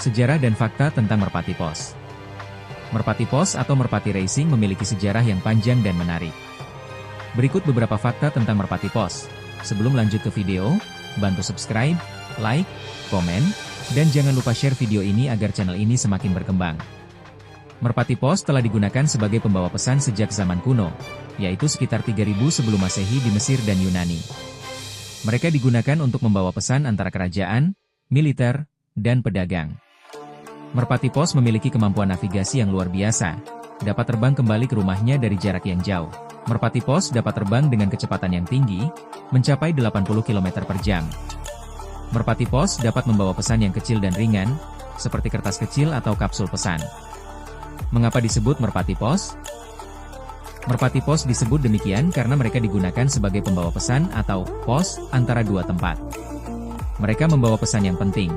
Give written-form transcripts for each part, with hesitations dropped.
Sejarah dan fakta tentang Merpati Pos. Merpati Pos atau Merpati Racing memiliki sejarah yang panjang dan menarik. Berikut beberapa fakta tentang Merpati Pos. Sebelum lanjut ke video, bantu subscribe, like, komen, dan jangan lupa share video ini agar channel ini semakin berkembang. Merpati Pos telah digunakan sebagai pembawa pesan sejak zaman kuno, yaitu sekitar 3000 sebelum Masehi di Mesir dan Yunani. Mereka digunakan untuk membawa pesan antara kerajaan, militer, dan pedagang. Merpati Pos memiliki kemampuan navigasi yang luar biasa, dapat terbang kembali ke rumahnya dari jarak yang jauh. Merpati Pos dapat terbang dengan kecepatan yang tinggi, mencapai 80 km per jam. Merpati Pos dapat membawa pesan yang kecil dan ringan, seperti kertas kecil atau kapsul pesan. Mengapa disebut Merpati Pos? Merpati Pos disebut demikian karena mereka digunakan sebagai pembawa pesan atau pos antara dua tempat. Mereka membawa pesan yang penting,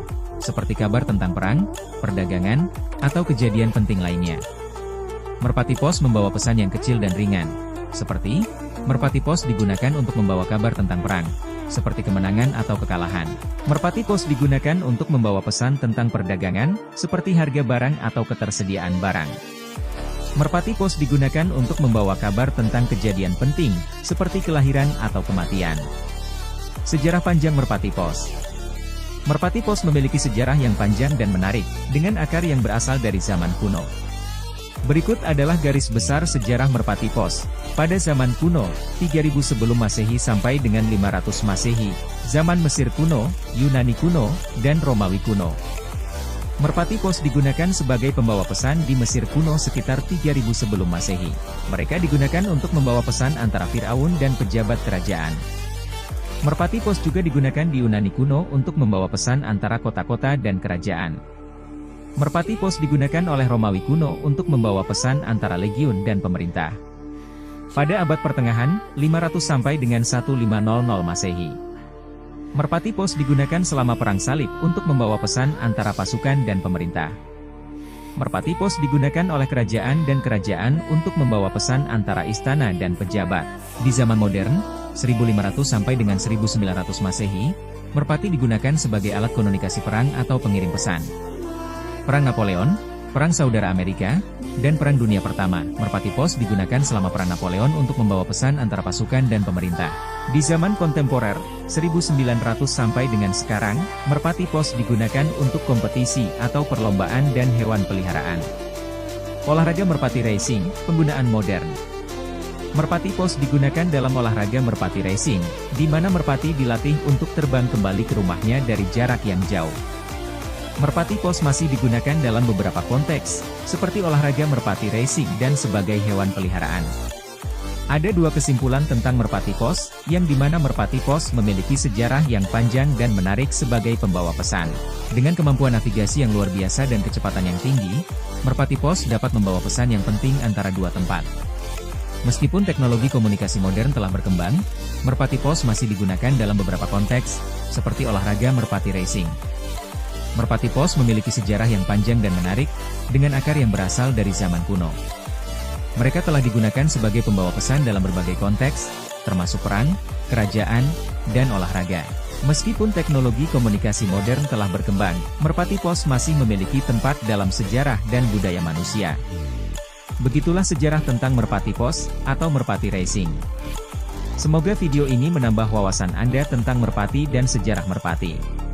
seperti kabar tentang perang, perdagangan, atau kejadian penting lainnya. Merpati Pos membawa pesan yang kecil dan ringan, seperti, Merpati Pos digunakan untuk membawa kabar tentang perang, seperti kemenangan atau kekalahan. Merpati Pos digunakan untuk membawa pesan tentang perdagangan, seperti harga barang atau ketersediaan barang. Merpati Pos digunakan untuk membawa kabar tentang kejadian penting, seperti kelahiran atau kematian. Sejarah panjang Merpati Pos. Merpati Pos memiliki sejarah yang panjang dan menarik, dengan akar yang berasal dari zaman kuno. Berikut adalah garis besar sejarah Merpati Pos. Pada zaman kuno, 3000 sebelum Masehi sampai dengan 500 Masehi, zaman Mesir kuno, Yunani kuno, dan Romawi kuno. Merpati Pos digunakan sebagai pembawa pesan di Mesir kuno sekitar 3000 sebelum Masehi. Mereka digunakan untuk membawa pesan antara Firaun dan pejabat kerajaan. Merpati Pos juga digunakan di Yunani kuno untuk membawa pesan antara kota-kota dan kerajaan. Merpati Pos digunakan oleh Romawi kuno untuk membawa pesan antara legiun dan pemerintah. Pada abad pertengahan, 500 sampai dengan 1500 Masehi. Merpati Pos digunakan selama Perang Salib untuk membawa pesan antara pasukan dan pemerintah. Merpati Pos digunakan oleh kerajaan dan kerajaan untuk membawa pesan antara istana dan pejabat. Di zaman modern, 1500 sampai dengan 1900 Masehi, merpati digunakan sebagai alat komunikasi perang atau pengirim pesan. Perang Napoleon, Perang Saudara Amerika, dan Perang Dunia Pertama, Merpati Pos digunakan selama Perang Napoleon untuk membawa pesan antara pasukan dan pemerintah. Di zaman kontemporer, 1900 sampai dengan sekarang, Merpati Pos digunakan untuk kompetisi atau perlombaan dan hewan peliharaan. Olahraga Merpati Racing, penggunaan modern. Merpati Pos digunakan dalam olahraga Merpati Racing, di mana merpati dilatih untuk terbang kembali ke rumahnya dari jarak yang jauh. Merpati Pos masih digunakan dalam beberapa konteks, seperti olahraga Merpati Racing dan sebagai hewan peliharaan. Ada dua kesimpulan tentang Merpati Pos, yang dimana Merpati Pos memiliki sejarah yang panjang dan menarik sebagai pembawa pesan. Dengan kemampuan navigasi yang luar biasa dan kecepatan yang tinggi, Merpati Pos dapat membawa pesan yang penting antara dua tempat. Meskipun teknologi komunikasi modern telah berkembang, Merpati Pos masih digunakan dalam beberapa konteks, seperti olahraga Merpati Racing. Merpati Pos memiliki sejarah yang panjang dan menarik, dengan akar yang berasal dari zaman kuno. Mereka telah digunakan sebagai pembawa pesan dalam berbagai konteks, termasuk perang, kerajaan, dan olahraga. Meskipun teknologi komunikasi modern telah berkembang, Merpati Pos masih memiliki tempat dalam sejarah dan budaya manusia. Begitulah sejarah tentang Merpati Pos, atau Merpati Racing. Semoga video ini menambah wawasan Anda tentang merpati dan sejarah merpati.